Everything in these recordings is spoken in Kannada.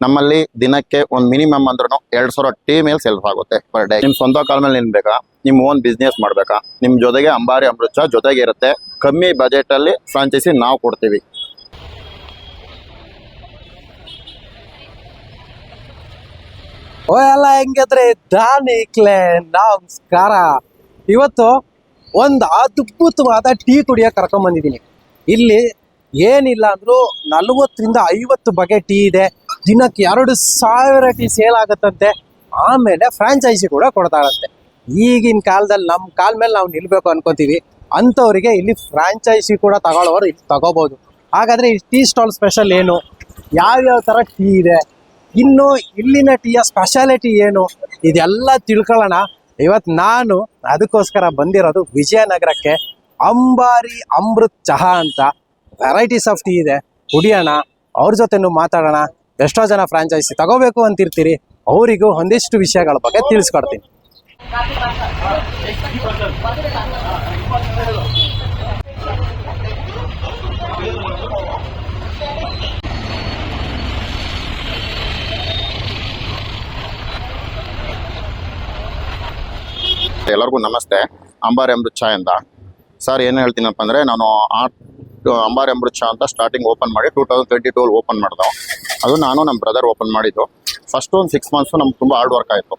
ನಮ್ಮಲ್ಲಿ ದಿನಕ್ಕೆ ಒಂದು ಮಿನಿಮಮ್ ಅಂದ್ರೂ 2,000 ಟೀ ಮೇಲೆ ಸೇಲ್ಸ್ ಆಗುತ್ತೆ ಪರ್ ಡೇ. ನಿಮ್ಮ ಸ್ವಂತ ಕಾಲ ಮೇಲೆ ನಿಲ್ಬೇಕಾ, ನಿಮ್ಮ ಓನ್ ಬಿಸ್ನೆಸ್ ಮಾಡಬೇಕಾ, ನಿಮ್ಮ ಜೊತೆಗೆ ಅಂಬಾರಿ ಅಮೃತ ಜೊತೆಗೆ ಇರುತ್ತೆ. ಕಮ್ಮಿ ಬಜೆಟಲ್ಲಿ ಫ್ರಾಂಚೈಸಿ ನಾವು ಕೊಡ್ತೀವಿ. ಓ ಎಲ್ಲ ಹೆಂಗಿದ್ರೆ ದಾನಿಕ್ಲೆ ನಮಸ್ಕಾರ. ಇವತ್ತು ಒಂದು ಅದ್ಭುತವಾದ ಟೀ ಕುಡಿಯೋಕೆ ಕರ್ಕೊಂಡ್ ಬಂದಿದ್ದೀನಿ. ಇಲ್ಲಿ ಏನಿಲ್ಲ ಅಂದ್ರೂ 40ರಿಂದ 50 ಬಗೆ ಟೀ ಇದೆ. ದಿನಕ್ಕೆ 2,000 ಟೀ ಸೇಲ್ ಆಗುತ್ತಂತೆ. ಆಮೇಲೆ ಫ್ರಾಂಚೈಸಿ ಕೂಡ ಕೊಡ್ತಾರಂತೆ. ಈಗಿನ ಕಾಲದಲ್ಲಿ ನಮ್ಮ ಕಾಲ ಮೇಲೆ ನಾವು ನಿಲ್ಬೇಕು ಅನ್ಕೋತೀವಿ. ಅಂಥವ್ರಿಗೆ ಇಲ್ಲಿ ಫ್ರಾಂಚೈಸಿ ಕೂಡ ತಗೊಳ್ಳೋರು ಇಲ್ಲಿ ತಗೋಬಹುದು. ಹಾಗಾದ್ರೆ ಈ ಟೀ ಸ್ಟಾಲ್ ಸ್ಪೆಷಲ್ ಏನು, ಯಾವ್ಯಾವ ಥರ ಟೀ ಇದೆ, ಇನ್ನು ಇಲ್ಲಿನ ಟೀಯ ಸ್ಪೆಷಾಲಿಟಿ ಏನು, ಇದೆಲ್ಲ ತಿಳ್ಕೊಳ್ಳೋಣ. ಇವತ್ತು ನಾನು ಅದಕ್ಕೋಸ್ಕರ ಬಂದಿರೋದು ವಿಜಯನಗರಕ್ಕೆ. ಅಂಬಾರಿ ಅಮೃತ್ ಚಹಾ ಅಂತ ವೆರೈಟೀಸ್ ಆಫ್ ಟೀ ಇದೆ, ಕುಡಿಯೋಣ, ಅವ್ರ ಜೊತೆನೂ ಮಾತಾಡೋಣ. ಎಷ್ಟೋ ಜನ ಫ್ರಾಂಚೈಸಿ ತಗೋಬೇಕು ಅಂತಿರ್ತೀರಿ, ಅವರಿಗೂ ಒಂದಿಷ್ಟು ವಿಷಯಗಳ ಬಗ್ಗೆ ತಿಳಿಸ್ಕೊಡ್ತೀನಿ. ಎಲ್ಲರಿಗೂ ನಮಸ್ತೆ. ಅಂಬಾರಿ ಅಮೃತ್ ಚಾ ಅಂತ ಸರ್ ಏನು ಹೇಳ್ತೀನಪ್ಪ ಅಂದರೆ, ನಾನು ಅಂಬಾರಿ ಅಮೃತ್ ಚಾ ಅಂತ ಸ್ಟಾರ್ಟಿಂಗ್ ಓಪನ್ ಮಾಡಿ 2022 ಓಪನ್ ಮಾಡಿದೆವು. ಅದು ನಾನು ನಮ್ಮ ಬ್ರದರ್ ಓಪನ್ ಮಾಡಿದ್ದು. ಫಸ್ಟ್ ಒಂದು 6 ಮಂತ್ಸು ನಮ್ಗೆ ತುಂಬ ಹಾರ್ಡ್ ವರ್ಕ್ ಆಯಿತು.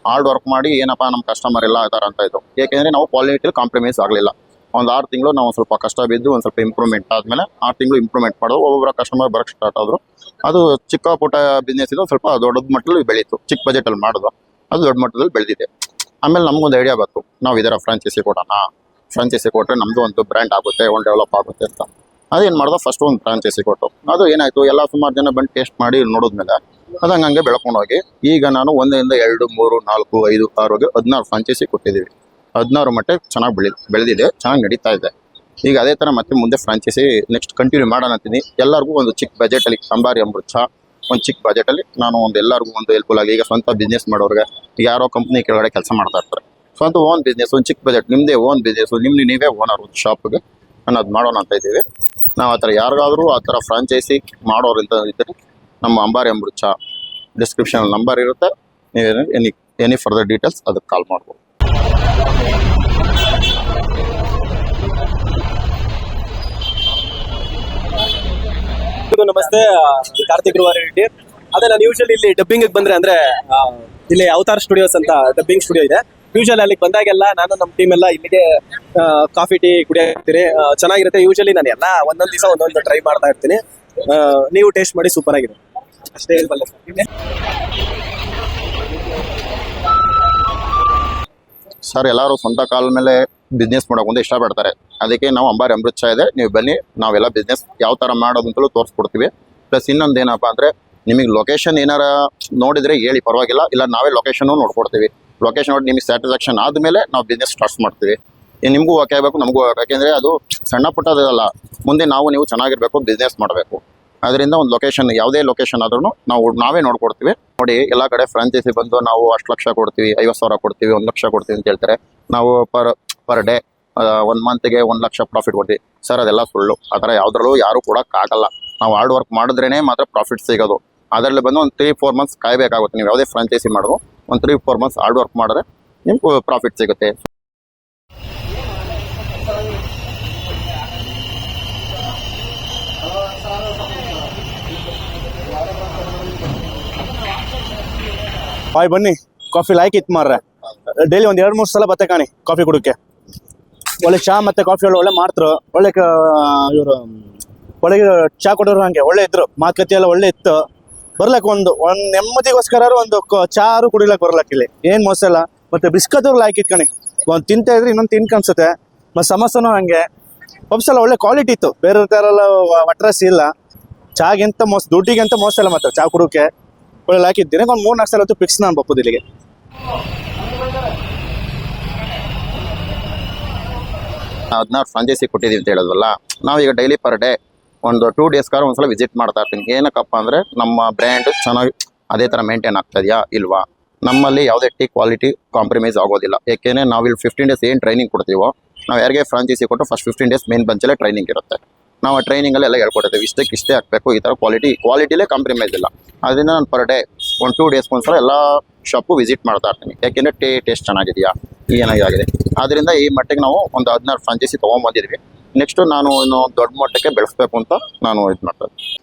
ಹಾರ್ಡ್ ವರ್ಕ್ ಮಾಡಿ ಏನಪ್ಪ ನಮ್ಮ ಕಸ್ಟಮರ್ ಎಲ್ಲ ಆ ಥರ ಅಂತ ಇತ್ತು. ಏಕೆಂದರೆ ನಾವು ಕ್ವಾಲಿಟಿಲಿ ಕಾಂಪ್ರಮೈಸ್ ಆಗಲಿಲ್ಲ. ಒಂದು 6 ತಿಂಗಳು ನಾವು ಸ್ವಲ್ಪ ಕಷ್ಟ ಬಿದ್ದು ಒಂದು ಸ್ವಲ್ಪ ಇಂಪ್ರೂವ್ಮೆಂಟ್ ಆದಮೇಲೆ 6 ತಿಂಗಳು ಇಂಪ್ರೂವ್ಮೆಂಟ್ ಮಾಡೋದು. ಒಬ್ಬೊಬ್ಬರ ಕಸ್ಟಮರ್ ಬರೋಕ್ಕೆ ಸ್ಟಾರ್ಟ್ ಆದರು. ಅದು ಚಿಕ್ಕ ಪುಟ್ಟ ಬಿಸ್ನೆಸ್ ಇದು, ಸ್ವಲ್ಪ ದೊಡ್ಡ ಮಟ್ಟದಲ್ಲಿ ಬೆಳೀತು. ಚಿಕ್ಕ ಬಜೆಟಲ್ಲಿ ಮಾಡೋದು, ಅದು ದೊಡ್ಡ ಮಟ್ಟದಲ್ಲಿ ಬೆಳೆದಿದೆ. ಆಮೇಲೆ ನಮಗೊಂದು ಐಡಿಯಾ ಬಂತು, ನಾವು ಇದರ ಫ್ರಾಂಚೈಸಿ ಕೊಡೋಣ. ಫ್ರಾಂಚೈಸಿ ಕೊಟ್ಟರೆ ನಮ್ಮದು ಒಂದು ಬ್ರ್ಯಾಂಡ್ ಆಗುತ್ತೆ, ಒಂದು ಡೆವಲಪ್ ಆಗುತ್ತೆ ಅಂತ. ಅದೇನು ಮಾಡ್ದೋ, ಫಸ್ಟ್ ಒಂದು ಫ್ರಾಂಚೈಸಿ ಕೊಟ್ಟು ಅದು ಏನಾಯಿತು, ಎಲ್ಲ ಸುಮಾರು ಜನ ಬಂದು ಟೇಸ್ಟ್ ಮಾಡಿ ನೋಡಿದ್ಮೇಲೆ ಅದು ಹಂಗೆ ಬೆಳ್ಕೊಂಡೋಗಿ ಈಗ ನಾನು 1 2 3 4 5 6 16 ಫ್ರಾಂಚೈಸಿ ಕೊಟ್ಟಿದ್ದೀವಿ. 16 ಮಟ್ಟ ಚೆನ್ನಾಗಿ ಬೆಳೆದಿದೆ, ಚೆನ್ನಾಗಿ ನಡೀತಾ ಇದೆ. ಈಗ ಅದೇ ಥರ ಮತ್ತೆ ಮುಂದೆ ಫ್ರಾಂಚೈಸಿ ನೆಕ್ಸ್ಟ್ ಕಂಟಿನ್ಯೂ ಮಾಡೋಣ ಅಂತೀನಿ. ಎಲ್ಲರಿಗೂ ಒಂದು ಚಿಕ್ಕ ಬಜೆಟಲ್ಲಿ ಅಂಬಾರಿ ಅಮೃತ ಚಾ ಒಂದು ಚಿಕ್ಕ ಬಜೆಟಲ್ಲಿ ನಾನು ಒಂದು ಎಲ್ಲರಿಗೂ ಒಂದು ಹೆಲ್ಪ್ಫುಲ್ ಆಗಿ, ಈಗ ಸ್ವಂತ ಬಿಸ್ನೆಸ್ ಮಾಡೋರಿಗೆ, ಈಗ ಯಾರೋ ಕಂಪ್ನಿ ಕೆಳಗಡೆ ಕೆಲಸ ಮಾಡ್ತಾ ಇರ್ತಾರೆ, ಸ್ವಂತ ಓನ್ ಬಿಸ್ನೆಸ್, ಒಂದು ಚಿಕ್ಕ ಬಜೆಟ್, ನಿಮ್ಮದೇ ಓನ್ ಬಿಸ್ನೆಸ್ಸು, ನೀವೇ ಓನರ್ ಒಂದು ಶಾಪ್ಗೆ ಅನ್ನೋದು ಮಾಡೋಣ ಅಂತ ಇದ್ದೀವಿ ನಾವು. ಆ ಥರ ಯಾರಿಗಾದರೂ ಆ ಥರ ಫ್ರಾಂಚೈಸಿ ಮಾಡೋರು ಅಂತ ಇದ್ದರೆ ನಮ್ಮ ಅಂಬಾರಿ ಅಮೃತ ಚಾ ಡಿಸ್ಕ್ರಿಪ್ಷನ್ ನಂಬರ್ ಇರುತ್ತೆ. ನೀವು ಎನಿ ಫರ್ದರ್ ಡೀಟೇಲ್ಸ್ ಅದಕ್ಕೆ ಕಾಲ್ ಮಾಡ್ಬೋದು. ನಮಸ್ತೆ, ಕಾರ್ತಿಕ್ ರೆಡ್ಡಿ. ಅದೇ ನಾನು ಯೂಶಲಿ ಇಲ್ಲಿ ಡಬ್ಬಿಂಗ್ ಬಂದ್ರೆ ಅಂದ್ರೆ ಇಲ್ಲಿ ಅವತಾರ್ ಸ್ಟುಡಿಯೋಸ್ ಅಂತ ಡಬ್ಬಿಂಗ್ ಸ್ಟುಡಿಯೋ ಇದೆ. ಯೂಶಲಿ ಅಲ್ಲಿಗೆ ಬಂದಾಗೆಲ್ಲ ನಾನು ನಮ್ಮ ಟೀಮ್ ಎಲ್ಲ ಇಲ್ಲಿಗೆ ಕಾಫಿ ಟೀ ಕುಡಿಯೋತೀನಿ, ಚೆನ್ನಾಗಿರುತ್ತೆ. ಯೂಶಲಿ ನಾನು ಎಲ್ಲ ಒಂದೊಂದು ದಿವಸ ಒಂದೊಂದು ಟ್ರೈ ಮಾಡ್ತಾ ಇರ್ತೀನಿ. ನೀವು ಟೇಸ್ಟ್ ಮಾಡಿ, ಸೂಪರ್ ಆಗಿದೆ, ಅಷ್ಟೇ ಹೇಳ್ಬಲ್ಲೆ ಸರ್. ಎಲ್ಲರೂ ಸ್ವಂತ ಕಾಲ ಮೇಲೆ ಬಿಸ್ನೆಸ್ ಮಾಡೋಕೆ ಒಂದು ಇಷ್ಟಪಡ್ತಾರೆ. ಅದಕ್ಕೆ ನಾವು ಅಂಬಾರಿ ಅಮೃತ ಚಾ ಇದೆ, ನೀವು ಬನ್ನಿ, ನಾವೆಲ್ಲ ಬಿಸ್ನೆಸ್ ಯಾವ ಥರ ಮಾಡೋದು ಅಂತಲೂ ತೋರಿಸ್ಕೊಡ್ತೀವಿ. ಪ್ಲಸ್ ಇನ್ನೊಂದು ಏನಪ್ಪ ಅಂದರೆ, ನಿಮಗೆ ಲೊಕೇಶನ್ ಏನಾರ ನೋಡಿದರೆ ಹೇಳಿ, ಪರವಾಗಿಲ್ಲ, ಇಲ್ಲ ನಾವೇ ಲೊಕೇಶನ್ನು ನೋಡ್ಕೊಡ್ತೀವಿ. ಲೊಕೇಶನ್ ನೋಡಿ ನಿಮಗೆ ಸ್ಯಾಟಿಸ್ಫ್ಯಾಕ್ಷನ್ ಆದಮೇಲೆ ನಾವು ಬಿಸ್ನೆಸ್ ಸ್ಟಾರ್ಟ್ ಮಾಡ್ತೀವಿ. ನಿಮಗೂ ಓಕೆ ಆಗಬೇಕು, ನಮಗೂ ಯಾಕೆಂದರೆ ಅದು ಸಣ್ಣ ಪುಟ್ಟದಲ್ಲ, ಮುಂದೆ ನಾವು ನೀವು ಚೆನ್ನಾಗಿರಬೇಕು, ಬಿಸ್ನೆಸ್ ಮಾಡಬೇಕು. ಅದರಿಂದ ಒಂದು ಲೊಕೇಶನ್, ಯಾವುದೇ ಲೊಕೇಶನ್ ಆದ್ರೂ ನಾವೇ ನೋಡ್ಕೊಡ್ತೀವಿ. ನೋಡಿ, ಎಲ್ಲ ಕಡೆ ಫ್ರಾಂಚೈಸಿ ಬಂದು ನಾವು 10 ಲಕ್ಷ ಕೊಡ್ತೀವಿ, 50,000 ಕೊಡ್ತೀವಿ, 1 ಲಕ್ಷ ಕೊಡ್ತೀವಿ ಅಂತ ಹೇಳ್ತಾರೆ. ನಾವು ಪರ್ ಡೇ 1 ಮಂತ್ಗೆ 1 ಲಕ್ಷ ಪ್ರಾಫಿಟ್ ಕೊಡ್ತೀವಿ. ಸರ್, ಅದೆಲ್ಲ ಸುಳ್ಳು. ಆ ಥರ ಯಾವುದ್ರಲ್ಲೂ ಯಾರೂ ಕೊಡೋಕ್ಕಾಗಲ್ಲ. ನಾವು ಹಾರ್ಡ್ ವರ್ಕ್ ಮಾಡಿದ್ರೇ ಮಾತ್ರ ಪ್ರಾಫಿಟ್ ಸಿಗೋದು. ಅದರಲ್ಲಿ ಬಂದು ಒಂದು 3-4 ಮಂತ್ಸ್ ಕಾಯಬೇಕಾಗುತ್ತೆ. ನೀವು ಯಾವುದೇ ಫ್ರಾಂಚೈಸಿ ಮಾಡೋದು ಒಂದು 3-4 ಮಂತ್ಸ್ ಹಾರ್ಡ್ ವರ್ಕ್ ಮಾಡಿದ್ರೆ ನಿಮ್ಗೆ ಪ್ರಾಫಿಟ್ ಸಿಗುತ್ತೆ. ಬಾಯ್ ಬನ್ನಿ, ಕಾಫಿ ಲೈಕ್ ಇತ್ತು ಮಾರ್ರೆ. ಡೈಲಿ ಒಂದು 2-3 ಸಲ ಬತ್ತೆ ಕಾಣಿ ಕಾಫಿ ಕುಡಕ್ಕೆ. ಒಳ್ಳೆ ಚಾ ಮತ್ತೆ ಕಾಫಿ ಒಳ್ಳೆ ಮಾಡ್ತಾರೆ. ಒಳ್ಳೆ ಇವರು ಒಳಗೆ ಚಾ ಕೊಡೋರು ಹಂಗೆ ಒಳ್ಳೆ ಇದ್ರು, ಮಾತುಕತೆ ಎಲ್ಲ ಒಳ್ಳೆ ಇತ್ತು. ಬರ್ಲಕ್ಕೆ ಒಂದು ನೆಮ್ಮದಿಗೋಸ್ಕರ ಒಂದು ಚಾರು ಕುಡಿಲಕ್ಕೆ ಬರ್ಲಕ್ಕೆ ಇಲ್ಲಿ ಏನು ಮೋಸ ಇಲ್ಲ. ಮತ್ತೆ ಬಿಸ್ಕತ್ ಲೈಕ್ ಇತ್ತು ಕಣಿ, ಒಂದು ತಿಂತ ಇದ್ರೆ ಇನ್ನೊಂದು ತಿನ್ಕನ್ಸುತ್ತೆ. ಮತ್ತೆ ಸಮೋಸನೂ ಹಂಗೆ ಪಬ್ಸೆಲ್ಲ ಒಳ್ಳೆ ಕ್ವಾಲಿಟಿ ಇತ್ತು, ಬೇರೆ ಥರ ವಟ್ರಸ್ ಇಲ್ಲ. ಚಾಗೆಂತ ಮೋಸ, ದುಡ್ಡಿಗೆಂತ ಮೋಸ ಇಲ್ಲ. ಮತ್ತೆ ಚಾ ಕುಡೋಕೆ ಒಳ್ಳೆ ಲೈಕ್ ಇದ್ದೀನಿ. ಒಂದು 3-4 ಸಲ ಹೊತ್ತು ಫಿಕ್ಸ್ ನಾನು ಬಪ್ಪುದು ಇಲ್ಲಿಗೆ. ಹದಿನಾರು ಫ್ರಾಂಚೈಸಿ ಕೊಟ್ಟಿದ್ದೀವಿ ಅಂತ ಹೇಳೋದಲ್ಲ, ನಾವೀಗ ಡೈಲಿ ಪರ್ ಡೇ ಒಂದು 2 ಡೇಸ್ಗಾರ ಒಂದ್ಸಲ ವಿಸಿಟ್ ಮಾಡ್ತಾ ಇರ್ತೀನಿ. ಏನಕ್ಕಪ್ಪ ಅಂದರೆ, ನಮ್ಮ ಬ್ರ್ಯಾಂಡ್ ಚೆನ್ನಾಗಿ ಅದೇ ಥರ ಮೇಂಟೈನ್ ಆಗ್ತಾ ಇದೆಯಾ ಇಲ್ವಾ, ನಮ್ಮಲ್ಲಿ ಯಾವುದೇ ಟೀ ಕ್ವಾಲಿಟಿ ಕಾಂಪ್ರಮೈಸ್ ಆಗೋದಿಲ್ಲ. ಏಕೆಂದರೆ ನಾವಿಲ್ಲಿ 15 ಡೇಸ್ ಏನು ಟ್ರೈನಿಂಗ್ ಕೊಡ್ತೀವೋ, ನಾವು ಯಾರಿಗೆ ಫ್ರಾಂಚೈಸಿ ಕೊಟ್ಟು ಫಸ್ಟ್ 15 ಡೇಸ್ ಮೇನ್ ಬಂಚಲ್ಲೇ ಟ್ರೈನಿಂಗ್ ಇರುತ್ತೆ. ನಾವು ಟ್ರೈನಿಂಗಲ್ಲಿ ಎಲ್ಲ ಹೇಳ್ಕೊಡ್ತೀವಿ, ಇಷ್ಟೇ ಹಾಕಬೇಕು, ಈ ಥರ ಕ್ವಾಲಿಟಿಲೇ ಕಾಂಪ್ರಮೈಸ್ ಇಲ್ಲ. ಅದರಿಂದ ನಾನು ಪರ್ ಡೇ 1-2 ಡೇಸ್ಗೆ ಒಂದ್ಸಲ ಎಲ್ಲ ಶಾಪು ವಿಸಿಟ್ ಮಾಡ್ತಾ ಇರ್ತೀನಿ. ಯಾಕೆಂದರೆ ಟೇಸ್ಟ್ ಚೆನ್ನಾಗಿದೆಯಾ, ಏನಾಗಿದೆ. ಆದ್ದರಿಂದ ಈ ಮಟ್ಟಿಗೆ ನಾವು ಒಂದು 16 ಫ್ರಾಂಚೈಸಿ ತೊಗೊಂಬಂದಿದ್ವಿ. ನೆಕ್ಸ್ಟು ನಾನು ಇನ್ನು ದೊಡ್ಡ ಮಟ್ಟಕ್ಕೆ ಬೆಳೆಸಬೇಕು ಅಂತ ನಾನು ಇದು ಮಾಡ್ತೀನಿ.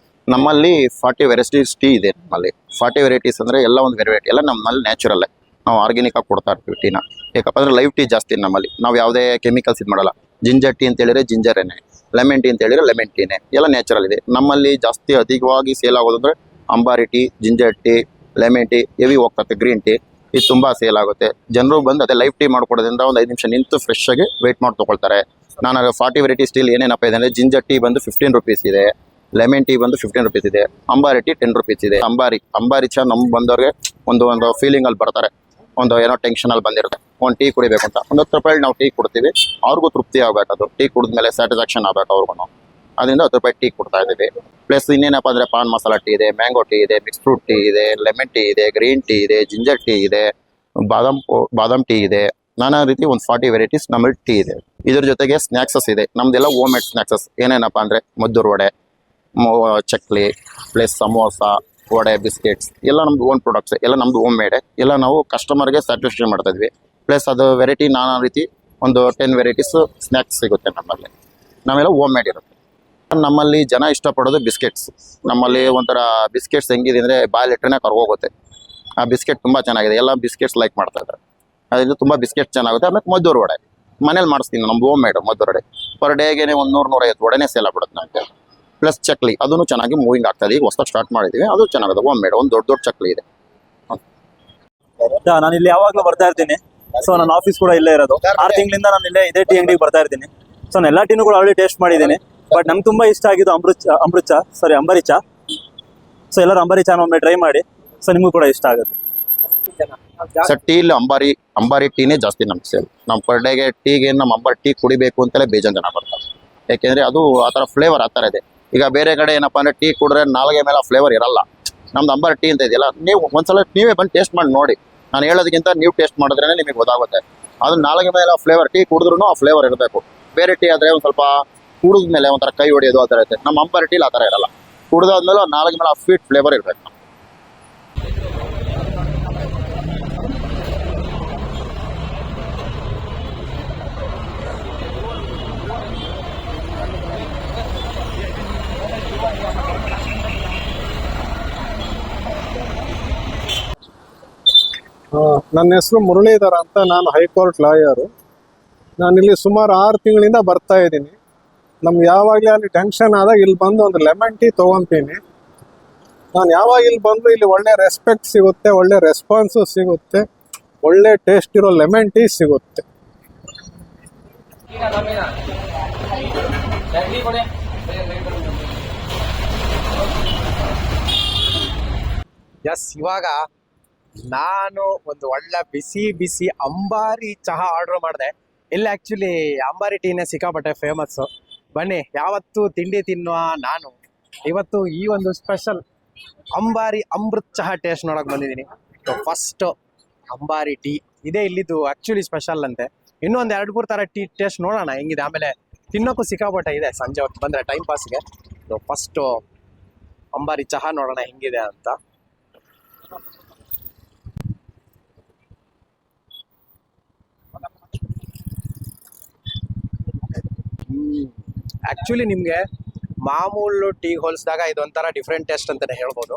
ನಮ್ಮಲ್ಲಿ 40 ವೆರೈಟೀಸ್ ಟೀ ಇದೆ. ನಮ್ಮಲ್ಲಿ 40 ವೆರೈಟೀಸ್ ಅಂದರೆ ಎಲ್ಲ ಒಂದು ವೆರೈಟಿ ಎಲ್ಲ ನಮ್ಮಲ್ಲಿ ನ್ಯಾಚುರಲ್ಲೇ ನಾವು ಆರ್ಗ್ಯಾನಿಕ್ ಆಗಿ ಕೊಡ್ತಾ ಇರ್ತೀವಿ ಟೀನ. ಯಾಕಪ್ಪ ಅಂದರೆ ಲೈವ್ ಟೀ ಜಾಸ್ತಿ ನಮ್ಮಲ್ಲಿ, ನಾವು ಯಾವುದೇ ಕೆಮಿಕಲ್ಸ್ ಇದು ಮಾಡಲ್ಲ. ಜಿಂಜರ್ ಟೀ ಅಂತ ಹೇಳಿದ್ರೆ ಜಿಂಜರೇನೆ, ಲೆಮನ್ ಟೀ ಅಂತ ಹೇಳಿದ್ರೆ ಲೆಮನ್ ಟೀನೇ, ಎಲ್ಲ ನ್ಯಾಚುರಲ್ ಇದೆ. ನಮ್ಮಲ್ಲಿ ಜಾಸ್ತಿ ಅಧಿಕವಾಗಿ ಸೇಲ್ ಆಗೋದು ಅಂದರೆ ಅಂಬಾರಿ tea, ginger tea, lemon tea heavy ಹೋಗ್ತದೆ. ಗ್ರೀನ್ ಟೀ ಇದು ತುಂಬ ಸೇಲ್ ಆಗುತ್ತೆ. ಜನರು ಬಂದು ಅದೇ ಲೈವ್ ಟೀ ಮಾಡ್ಕೊಡೋದ್ರಿಂದ ಒಂದು 5 ನಿಮಿಷ ನಿಂತು ಫ್ರೆಶ್ ಆಗಿ ವೆಯ್ಟ್ ಮಾಡಿ ತೊಗೊಳ್ತಾರೆ. ನಾನು 40 ವೆರೈಟಿ ಸ್ಟಿಲ್ ಏನೇನಪ್ಪ ಇದೆ ಅಂದರೆ ಜಿಂಜರ್ ಟೀ ಬಂದು 15 ರುಪೀಸ್ ಇದೆ, ಲೆಮನ್ ಟೀ ಬಂದು 15 ರುಪೀಸ್ ಇದೆ, ಅಂಬಾರಿ ಟೀ 10 ರುಪೀಸ್ ಇದೆ. ಅಂಬಾರಿ ಚಾ ನಮ್ಗೆ ಬಂದವ್ರಿಗೆ ಒಂದು ಫೀಲಿಂಗಲ್ಲಿ ಬರ್ತಾರೆ, ಒಂದು ಏನೋ ಟೆನ್ಷನಲ್ಲಿ ಬಂದಿರುತ್ತೆ, ಒಂದು ಟೀ ಕುಡಿಬೇಕು ಅಂತ. ಒಂದು 10 ರೂಪಾಯಿ ನಾವು ಟೀ ಕೊಡ್ತೀವಿ, ಅವ್ರಿಗೂ ತೃಪ್ತಿ ಆಗಬೇಕು. ಅದು ಟೀ ಕುಡಿದ್ಮೇಲೆ ಸ್ಯಾಟಿಸ್ಫ್ಯಾಕ್ಷನ್ ಆಗಬೇಕು ಅವ್ರಿಗೂ. ಅದರಿಂದ 10 ರೂಪಾಯಿ ಟೀ ಕೊಡ್ತಾ ಇದ್ದೀವಿ. ಪ್ಲಸ್ ಇನ್ನೇನಪ್ಪ ಅಂದರೆ ಪಾನ್ ಮಸಾಲ ಟೀ ಇದೆ, ಮ್ಯಾಂಗೋ ಟೀ ಇದೆ, ಮಿಕ್ಸ್ ಫ್ರೂಟ್ ಟೀ ಇದೆ, ಲೆಮನ್ ಟೀ ಇದೆ, ಗ್ರೀನ್ ಟೀ ಇದೆ, ಜಿಂಜರ್ ಟೀ ಇದೆ, ಬಾದಾಮ್ ಟೀ ಇದೆ. ನಾನಾ ರೀತಿ ಒಂದು 40 ವೆರೈಟೀಸ್ ನಮ್ಮಲ್ಲಿ ಟೀ ಇದೆ. ಇದ್ರ ಜೊತೆಗೆ ಸ್ನ್ಯಾಕ್ಸಸ್ ಇದೆ ನಮ್ದೆಲ್ಲ ಹೋಮ್ ಮೇಡ್ ಸ್ನ್ಯಾಕ್ಸಸ್. ಏನೇನಪ್ಪ ಅಂದರೆ ಮದ್ದೂರು ವಡೆ, ಚಕ್ಲಿ, ಪ್ಲಸ್ ಸಮೋಸ, ವಡೆ, ಬಿಸ್ಕೆಟ್ಸ್ ಎಲ್ಲ ನಮ್ದು ಓನ್ ಪ್ರಾಡಕ್ಟ್ಸ್, ಎಲ್ಲ ನಮ್ದು ಹೋಮ್ ಮೇಡೆ. ಎಲ್ಲ ನಾವು ಕಸ್ಟಮರ್ಗೆ ಸ್ಯಾಟಿಸ್ಫ್ಯಾಕ್ಷನ್ ಮಾಡ್ತಾ ಇದ್ವಿ. ಪ್ಲಸ್ ಅದು ವೆರೈಟಿ ನಾನಾ ರೀತಿ ಒಂದು 10 ವೆರೈಟೀಸ್ ಸ್ನ್ಯಾಕ್ಸ್ ಸಿಗುತ್ತೆ ನಮ್ಮಲ್ಲಿ. ನಾವೆಲ್ಲ ಹೋಮ್ ಮೇಡ್ ಇರುತ್ತೆ. ನಮ್ಮಲ್ಲಿ ಜನ ಇಷ್ಟಪಡೋದು ಬಿಸ್ಕೆಟ್ಸ್. ನಮ್ಮಲ್ಲಿ ಒಂಥರ ಬಿಸ್ಕೆಟ್ಸ್ ಹೆಂಗಿದೆ ಅಂದರೆ ಬಾಯಲ್ಲಿಟ್ಟರೆ ಕರ್ಗೋಗುತ್ತೆ. ಆ ಬಿಸ್ಕೆಟ್ ತುಂಬ ಚೆನ್ನಾಗಿದೆ, ಎಲ್ಲ ಬಿಸ್ಕೆಟ್ಸ್ ಲೈಕ್ ಮಾಡ್ತಾ ಇದ್ದಾರೆ. ಅದರಿಂದ ತುಂಬ ಬಿಸ್ಕೆಟ್ ಚೆನ್ನಾಗುತ್ತೆ. ಆಮೇಲೆ ಮದ್ದೂರು ವಡೆ ಮನೇಲಿ ಮಾಡಿಸ್ತೀನಿ, ನಮ್ದು ಹೋಮ್ ಮೇಡು ಮದ್ದೂರು ವಡೆ. ಪರ್ ಡೇಗೆ 100-150 ವಡೆನೇ ಸೇಲ್ ಆಗ್ಬಿಡುತ್ತೆ ನನಗೆ. ಪ್ಲಸ್ ಚಕ್ಲಿ ಅದನ್ನು ಚೆನ್ನಾಗಿ ಮೂವಿಂಗ್ ಆಗ್ತದೆ. ಈಗ ಹೊಸದಾಗಿ ಸ್ಟಾರ್ಟ್ ಮಾಡಿದ್ದೀವಿ, ಅದು ಚೆನ್ನಾಗಿದೆ ಹೋಮ್ ಮೇಡ್. ಒಂದು ದೊಡ್ಡ ಚಕ್ಲಿ ಇದೆ. ನಾನು ಇಲ್ಲಿ ಯಾವಾಗಲೂ ಬರ್ತಾ ಇರ್ತೀನಿ. ಸೊ ನನ್ನ ಆಫೀಸ್ ಕೂಡ ಇಲ್ಲೇ ಇರೋದು. 6 ತಿಂಗಳಿಂದ ನಾನು ಇಲ್ಲೇ ಇದೇ ಟೀ ಅಂಗಡಿಗೆ ಬರ್ತಾ ಇರ್ತೀನಿ. ಸೊ ನಾನು ಎಲ್ಲ ಟೀನು ಕೂಡ ಆಲ್ರೆಡಿ ಟೇಸ್ಟ್ ಮಾಡಿದ್ದೀನಿ. ಬಟ್ ನಮ್ಗೆ ತುಂಬಾ ಇಷ್ಟ ಆಗಿದ್ದು ಅಂಬಾರಿ ಚಾ. ಸೊ ಎಲ್ಲರೂ ಅಂಬಾರಿ ಚಾನ ಒಮ್ಮೆ ಟ್ರೈ ಮಾಡಿ. ಸೊ ನಿಮಗೂ ಕೂಡ ಇಷ್ಟ ಆಗುತ್ತೆ. ಸರ್ ಟೀಲಿ ಅಂಬಾರಿ ಟೀನೇ ಜಾಸ್ತಿ ನಮ್ಗೆ ಸೇಲ್. ನಮ್ಮ ಪರ್ ಡೇಗೆ ಟೀಗೆ ನಮ್ಮ ಅಂಬಾರಿ ಟೀ ಕುಡಿಬೇಕು ಅಂತಲೇ ಬೇಜಾನ್ ಜನ ಬರ್ತಾರೆ. ಯಾಕೆಂದರೆ ಅದು ಆ ಥರ ಫ್ಲೇವರ್ ಆ ಥರ ಇದೆ. ಈಗ ಬೇರೆ ಕಡೆ ಏನಪ್ಪ ಅಂದರೆ ಟೀ ಕುಡಿದ್ರೆ ನಾಲ್ಗೆ ಮೇಲೆ ಫ್ಲೇವರ್ ಇರಲ್ಲ. ನಮ್ದು ಅಂಬಾರಿ ಟೀ ಅಂತ ಇದೆಯಲ್ಲ, ನೀವು ಒಂದ್ಸಲ ನೀವೇ ಬಂದು ಟೇಸ್ಟ್ ಮಾಡಿ ನೋಡಿ. ನಾನು ಹೇಳೋದಕ್ಕಿಂತ ನೀವು ಟೇಸ್ಟ್ ಮಾಡಿದ್ರೇ ನಿಮಗೆ ಗೊತ್ತಾಗುತ್ತೆ. ಅದು ನಾಲ್ಗೆ ಮೇಲೆ ಫ್ಲೇವರ್, ಟೀ ಕುಡಿದ್ರೂ ಆ ಫ್ಲೇವರ್ ಇರಬೇಕು. ಬೇರೆ ಟೀ ಆದರೆ ಒಂದು ಸ್ವಲ್ಪ ಕುಡಿದ್ಮೇಲೆ ಒಂಥರ ಕೈ ಹೊಡೆಯೋದು ಆ ಥರ ಇರುತ್ತೆ. ನಮ್ಮ ಅಂಬಾರಿ ಟೀಲಿ ಆ ಥರ ಇರಲ್ಲ. ಕುಡಿದಾದ್ಮೇಲೆ ನಾಲ್ಗೆ ಮೇಲೆ ಆ ಸ್ವೀಟ್ ಫ್ಲೇವರ್ ಇರಬೇಕು. ನನ್ನ ಹೆಸರು ಮುರಳೀಧರ ಅಂತ. ನಾನು ಹೈಕೋರ್ಟ್ ಲಾಯರು. ನಾನಿಲ್ಲಿ ಸುಮಾರು 6 ತಿಂಗಳಿಂದ ಬರ್ತಾ ಇದ್ದೀನಿ. ನಮ್ಗೆ ಯಾವಾಗಲೇ ಅಲ್ಲಿ ಟೆನ್ಷನ್ ಆದಾಗ ಇಲ್ಲಿ ಬಂದು ಒಂದು ಲೆಮನ್ ಟೀ ತೊಗೊತೀನಿ. ನಾನು ಯಾವಾಗ ಇಲ್ಲಿ ಬಂದು ಇಲ್ಲಿ ಒಳ್ಳೆ ರೆಸ್ಪೆಕ್ಟ್ ಸಿಗುತ್ತೆ, ಒಳ್ಳೆ ರೆಸ್ಪಾನ್ಸು ಸಿಗುತ್ತೆ, ಒಳ್ಳೆ ಟೇಸ್ಟ್ ಇರೋ ಲೆಮನ್ ಟೀ ಸಿಗುತ್ತೆ. ಎಸ್, ಇವಾಗ ನಾನು ಒಂದು ಒಳ್ಳೆ ಬಿಸಿ ಅಂಬಾರಿ ಚಹಾ ಆರ್ಡರ್ ಮಾಡಿದೆ. ಇಲ್ಲಿ ಆ್ಯಕ್ಚುಲಿ ಅಂಬಾರಿ ಟೀನೇ ಸಿಕ್ಕಾಪಟ್ಟೆ ಫೇಮಸ್ಸು. ಬನ್ನಿ, ಯಾವತ್ತು ತಿಂಡಿ ತಿನ್ನುವ ನಾನು ಇವತ್ತು ಈ ಒಂದು ಸ್ಪೆಷಲ್ ಅಂಬಾರಿ ಅಮೃತ್ ಚಹಾ ಟೇಸ್ಟ್ ನೋಡೋಕೆ ಬಂದಿದ್ದೀನಿ. ಫಸ್ಟ್ ಅಂಬಾರಿ ಟೀ ಇದೇ ಇಲ್ಲಿದ್ದು ಆ್ಯಕ್ಚುಲಿ ಸ್ಪೆಷಲ್ ಅಂತೆ. ಇನ್ನೂ ಒಂದು 2-3 ಥರ ಟೀ ಟೇಸ್ಟ್ ನೋಡೋಣ ಹೆಂಗಿದೆ. ಆಮೇಲೆ ತಿನ್ನೋಕ್ಕೂ ಸಿಕ್ಕಾಪಟ್ಟೆ ಇದೆ ಸಂಜೆ ಹೊತ್ತು ಬಂದರೆ ಟೈಮ್ ಪಾಸ್ಗೆ. ಫಸ್ಟು ಅಂಬಾರಿ ಚಹಾ ನೋಡೋಣ ಹೆಂಗಿದೆ ಅಂತ. ಆ್ಯಕ್ಚುಲಿ ನಿಮಗೆ ಮಾಮೂಲು ಟೀಗೆ ಹೋಲಿಸಿದಾಗ ಇದೊಂಥರ ಡಿಫ್ರೆಂಟ್ ಟೇಸ್ಟ್ ಅಂತಲೇ ಹೇಳ್ಬೋದು.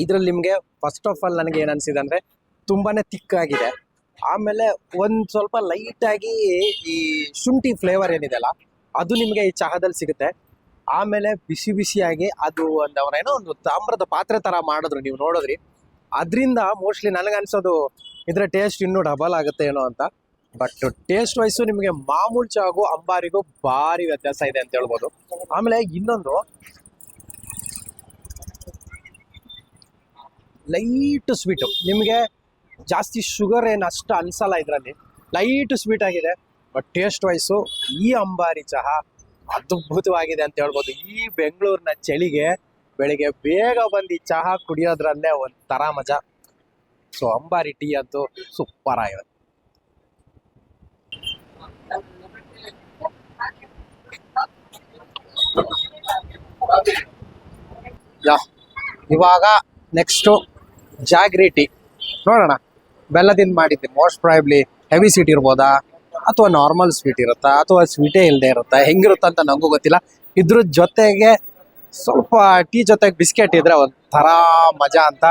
ಇದರಲ್ಲಿ ನಿಮಗೆ ಫಸ್ಟ್ ಆಫ್ ಆಲ್ ನನಗೆ ಏನು ಅನಿಸಿದೆ ಅಂದರೆ ತುಂಬಾ ತಿಕ್ಕಾಗಿದೆ. ಆಮೇಲೆ ಒಂದು ಸ್ವಲ್ಪ ಲೈಟಾಗಿ ಈ ಶುಂಠಿ ಫ್ಲೇವರ್ ಏನಿದೆಯಲ್ಲ ಅದು ನಿಮಗೆ ಈ ಚಹಾದಲ್ಲಿ ಸಿಗುತ್ತೆ. ಆಮೇಲೆ ಬಿಸಿಯಾಗಿ ಅದು ಒಂದು ತಾಮ್ರದ ಪಾತ್ರೆ ಥರ ಮಾಡಿದ್ರು, ನೀವು ನೋಡಿದ್ರಿ. ಅದರಿಂದ ಮೋಸ್ಟ್ಲಿ ನನಗನ್ಸೋದು ಇದರ ಟೇಸ್ಟ್ ಇನ್ನೂ ಡಬಲ್ ಆಗುತ್ತೆ ಏನೋ ಅಂತ. ಬಟ್ ಟೇಸ್ಟ್ ವೈಸು ನಿಮಗೆ ಮಾಮೂಲು ಚಹಾಗೂ ಅಂಬಾರಿಗೂ ಭಾರಿ ವ್ಯತ್ಯಾಸ ಇದೆ ಅಂತ ಹೇಳ್ಬೋದು. ಆಮೇಲೆ ಇನ್ನೊಂದು ಲೈಟ್ ಸ್ವೀಟು, ನಿಮಗೆ ಜಾಸ್ತಿ ಶುಗರ್ ಏನು ಅಷ್ಟು ಅನ್ಸಲ್ಲ ಇದರಲ್ಲಿ. ಲೈಟ್ ಸ್ವೀಟ್ ಆಗಿದೆ. ಬಟ್ ಟೇಸ್ಟ್ ವೈಸು ಈ ಅಂಬಾರಿ ಚಹಾ ಅದ್ಭುತವಾಗಿದೆ ಅಂತ ಹೇಳ್ಬೋದು. ಈ ಬೆಂಗಳೂರಿನ ಚಳಿಗೆ ಬೆಳಿಗ್ಗೆ ಬೇಗ ಬಂದು ಈ ಚಹಾ ಕುಡಿಯೋದ್ರಲ್ಲೇ ಒಂಥರ ಮಜಾ. ಸೊ ಅಂಬಾರಿ ಟೀ ಅಂತೂ ಸೂಪರ್ ಆಗಿದೆ. ಯಾ ಇವಾಗ ನೆಕ್ಸ್ಟು ಜಾಗ್ರಿ ಟೀ ನೋಡೋಣ. ಬೆಲ್ಲದಿಂದ ಮಾಡಿದ್ದೆ, ಮೋಸ್ಟ್ ಪ್ರಾಬಬ್ಲಿ ಹೆವಿ ಸ್ವೀಟ್ ಇರ್ಬೋದಾ ಅಥವಾ ನಾರ್ಮಲ್ ಸ್ವೀಟ್ ಇರುತ್ತಾ ಅಥವಾ ಸ್ವೀಟೇ ಇಲ್ಲದೆ ಇರುತ್ತಾ, ಹೆಂಗಿರುತ್ತ ಅಂತ ನನಗೂ ಗೊತ್ತಿಲ್ಲ. ಇದ್ರ ಜೊತೆಗೆ ಸ್ವಲ್ಪ ಟೀ ಜೊತೆಗೆ ಬಿಸ್ಕೆಟ್ ಇದ್ರೆ ಒಂಥರ ಮಜಾ ಅಂತ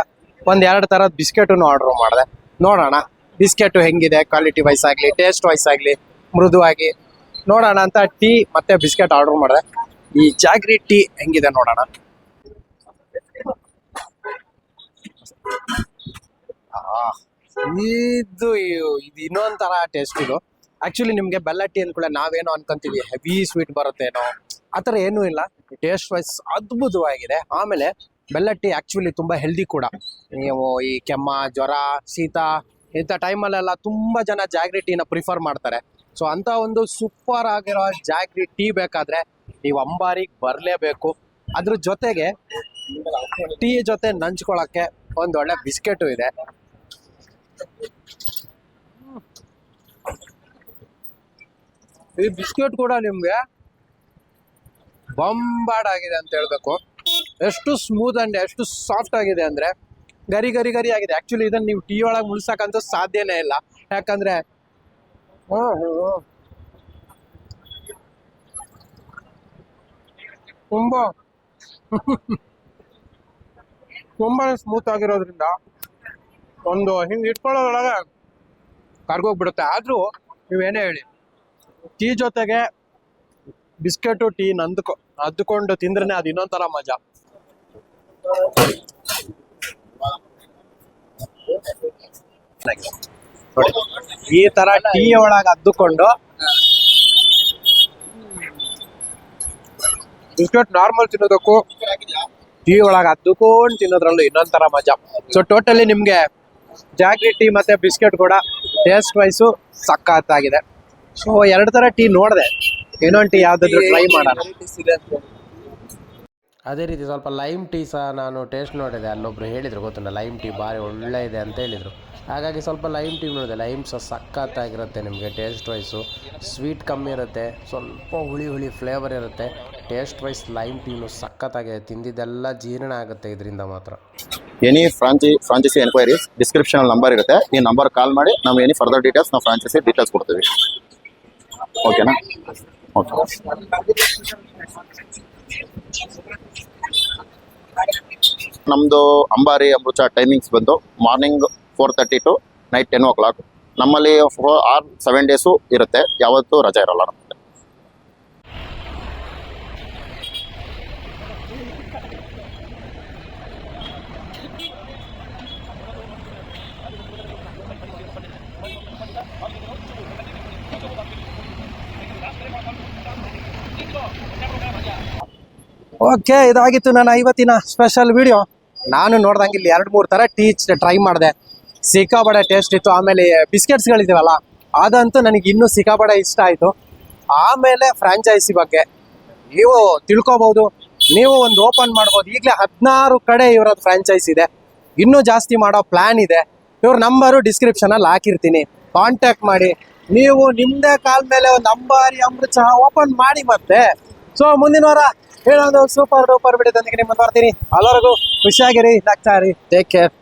ಒಂದೆರಡು ಥರದ ಬಿಸ್ಕೆಟನ್ನು ಆರ್ಡ್ರ್ ಮಾಡಿದೆ. ನೋಡೋಣ ಬಿಸ್ಕೆಟು ಹೆಂಗಿದೆ, ಕ್ವಾಲಿಟಿ ವೈಸ್ ಆಗಲಿ ಟೇಸ್ಟ್ ವೈಸ್ ಆಗಲಿ ಮೃದುವಾಗಿ ನೋಡೋಣ ಅಂತ ಟೀ ಮತ್ತೆ ಬಿಸ್ಕೆಟ್ ಆರ್ಡ್ರ್ ಮಾಡಿದೆ. ಈ ಜಾಗ್ರಿ ಟೀ ಹೆಂಗಿದೆ ನೋಡೋಣ. ಇದು ಇನ್ನೊಂಥರ ಟೇಸ್ಟ್ ಇದು. ಆಕ್ಚುಲಿ ನಿಮಗೆ ಬೆಲ್ಲ ಟೀ ಅಂದ್ಕೂಡ ನಾವೇನೋ ಅನ್ಕೊಂತೀವಿ ಹೆವಿ ಸ್ವೀಟ್ ಬರುತ್ತೇನೋ, ಆ ಥರ ಏನೂ ಇಲ್ಲ. ಟೇಸ್ಟ್ ವೈಸ್ ಅದ್ಭುತವಾಗಿದೆ. ಆಮೇಲೆ ಬೆಲ್ಲ ಟೀ ಆಕ್ಚುಲಿ ತುಂಬ ಹೆಲ್ದಿ ಕೂಡ. ನೀವು ಈ ಕೆಮ್ಮ, ಜ್ವರ, ಶೀತ ಇಂಥ ಟೈಮಲ್ಲೆಲ್ಲ ತುಂಬ ಜನ ಜಾಗ್ರಿ ಟೀನ ಪ್ರಿಫರ್ ಮಾಡ್ತಾರೆ. ಸೊ ಅಂಥ ಒಂದು ಸೂಪರ್ ಆಗಿರೋ ಜಾಗ್ರಿ ಟೀ ಬೇಕಾದರೆ ನೀವು ಅಂಬಾರಿಗೆ ಬರಲೇಬೇಕು. ಅದ್ರ ಜೊತೆಗೆ ಟೀ ಜೊತೆ ನಂಚ್ಕೊಳ್ಳೋಕ್ಕೆ ಒಂದೊಳ್ಳೆ ಬಿಸ್ಕೆಟು ಇದೆ. ಈ ಬಿಸ್ಕೆಟ್ ಕೂಡ ನಿಮಗೆ ಬಂಬಾಡ್ ಆಗಿದೆ ಅಂತ ಹೇಳ್ಬೇಕು. ಎಷ್ಟು ಸ್ಮೂತ್ ಅಂಡ್ ಎಷ್ಟು ಸಾಫ್ಟ್ ಆಗಿದೆ ಅಂದ್ರೆ ಗರಿ ಗರಿ ಗರಿ ಆಗಿದೆ. ಆಕ್ಚುಲಿ ಇದನ್ನ ನೀವು ಟೀ ಒಳಗೆ ಮುಳ್ಸಕ್ಕಂತೂ ಸಾಧ್ಯನೇ ಇಲ್ಲ. ಯಾಕಂದ್ರೆ ತುಂಬಾ ತುಂಬಾ ಸ್ಮೂತ್ ಆಗಿರೋದ್ರಿಂದ ಒಂದು ಹಿಂಗೆ ಇಟ್ಕೊಳ್ಳೋದ್ರೊಳಗೆ ಕರ್ಗೋಗ್ಬಿಡುತ್ತೆ. ಆದ್ರೂ ನೀವೇನೇ ಹೇಳಿ ಟೀ ಜೊತೆಗೆ ಬಿಸ್ಕೆಟು ಟೀ ಅದ್ದುಕೊಂಡು ತಿಂದ್ರೆ ಅದು ಇನ್ನೊಂಥರ ಮಜಾ. ಈ ತರ ಟೀ ಒಳಗೆ ಅದ್ದುಕೊಂಡು ಬಿಸ್ಕೆಟ್ ನಾರ್ಮಲ್ ತಿನ್ನೋದಕ್ಕೂ ಟೀ ಒಳಗೆ ಅದ್ದುಕೊಂಡು ತಿನ್ನೋದ್ರಲ್ಲೂ ಇನ್ನೊಂಥರ ಮಜಾ. ಸೊ ಟೋಟಲಿ ನಿಮ್ಗೆ ಜಾಗ್ರಿ ಟೀ ಮತ್ತೆ ಬಿಸ್ಕೆಟ್ ಕೂಡ ಟೇಸ್ಟ್ ವೈಸು ಸಖತ್ತಾಗಿದೆ. ಸೊ ಎರಡು ತರ ಟೀ ನೋಡಿದೆ, ಇನ್ನೊಂದು ಟೀ ಯಾವ್ದಾದ್ರು ಟ್ರೈ ಮಾಡೋಣ. ಅದೇ ರೀತಿ ಸ್ವಲ್ಪ ಲೈಮ್ ಟೀ ಸಹ ನಾನು ಟೇಸ್ಟ್ ನೋಡಿದೆ. ಅಲ್ಲೊಬ್ರು ಹೇಳಿದರು ಗೊತ್ತುಂಟ, ಲೈಮ್ ಟೀ ಭಾರಿ ಒಳ್ಳೆ ಇದೆ ಅಂತ ಹೇಳಿದರು. ಹಾಗಾಗಿ ಸ್ವಲ್ಪ ಲೈಮ್ ಟೀ ನೋಡಿದೆ. ಲೈಮ್ ಸಹ ಸಖತ್ತಾಗಿರುತ್ತೆ. ನಿಮಗೆ ಟೇಸ್ಟ್ ವೈಸು ಸ್ವೀಟ್ ಕಮ್ಮಿ ಇರುತ್ತೆ, ಸ್ವಲ್ಪ ಹುಳಿ ಹುಳಿ ಫ್ಲೇವರ್ ಇರುತ್ತೆ. ಟೇಸ್ಟ್ ವೈಸ್ ಲೈಮ್ ಟೀನು ಸಖತ್ತಾಗಿದೆ. ತಿಂದಿದ್ದೆಲ್ಲ ಜೀರ್ಣ ಆಗುತ್ತೆ ಇದರಿಂದ ಮಾತ್ರ. Any franchise enquiries description number ಇರುತ್ತೆ. ಈ ನಂಬರ್ ಕಾಲ್ ಮಾಡಿ ನಾವು ಎನಿ ಫರ್ದರ್ ಡೀಟೇಲ್ಸ್ ನಾವು ಫ್ರಾಂಚೈಸಿ ಡೀಟೇಲ್ಸ್ ಕೊಡ್ತೀವಿ. ಓಕೆನಾ? ಓಕೆ. ನಮ್ಮದು ಅಂಬಾರಿ ಅಮೃತ ಟೈಮಿಂಗ್ಸ್ ಬಂದು ಮಾರ್ನಿಂಗ್ 4:30 ಟು ನೈಟ್ 10 o'clock. ನಮ್ಮಲ್ಲಿ 7 ಡೇಸು ಇರುತ್ತೆ, ಯಾವತ್ತೂ ರಜೆ ಇರೋಲ್ಲ ನಮಗೆ. ಓಕೆ, ಇದಾಗಿತ್ತು ನನ್ನ ಇವತ್ತಿನ ಸ್ಪೆಷಲ್ ವಿಡಿಯೋ. ನಾನು ನೋಡ್ದಂಗೆ ಇಲ್ಲಿ 2-3 ಥರ ಟೀ ಟ್ರೈ ಮಾಡಿದೆ, ಸಿಕ್ಕಾಪಟ್ಟೆ ಟೇಸ್ಟ್ ಇತ್ತು. ಆಮೇಲೆ ಬಿಸ್ಕೆಟ್ಸ್ಗಳಿದ್ದೀವಲ್ಲ ಅದಂತೂ ನನಗೆ ಇನ್ನೂ ಸಿಕ್ಕಾಪಟ್ಟೆ ಇಷ್ಟ ಆಯಿತು. ಆಮೇಲೆ ಫ್ರಾಂಚೈಸಿ ಬಗ್ಗೆ ನೀವು ತಿಳ್ಕೊಬೋದು, ನೀವು ಒಂದು ಓಪನ್ ಮಾಡ್ಬೋದು. ಈಗಲೇ 16 ಕಡೆ ಇವರದ್ದು ಫ್ರಾಂಚೈಸಿ ಇದೆ, ಇನ್ನೂ ಜಾಸ್ತಿ ಮಾಡೋ ಪ್ಲ್ಯಾನ್ ಇದೆ. ಇವ್ರ ನಂಬರು ಡಿಸ್ಕ್ರಿಪ್ಷನಲ್ಲಿ ಹಾಕಿರ್ತೀನಿ, ಕಾಂಟ್ಯಾಕ್ಟ್ ಮಾಡಿ. ನೀವು ನಿಮ್ಮದೇ ಕಾಲ ಮೇಲೆ ಒಂದು ಅಂಬಾರಿ ಅಮೃತ ಚಹಾ ಓಪನ್ ಮಾಡಿ. ಮತ್ತೆ ಸೊ ಮುಂದಿನ ವಾರ ಏನೊಂದು ಸೂಪರ್ ಡೂಪರ್ ವಿಡಿಯೋದೊಂದಿಗೆ ನಿಮ್ಮನ್ನು ಬರ್ತೀನಿ. ಎಲ್ಲರಿಗೂ ಖುಷಿಯಾಗಿರಿ, ನಗ್ತಾ ಇರಿ, ಟೇಕ್ ಕೇರ್.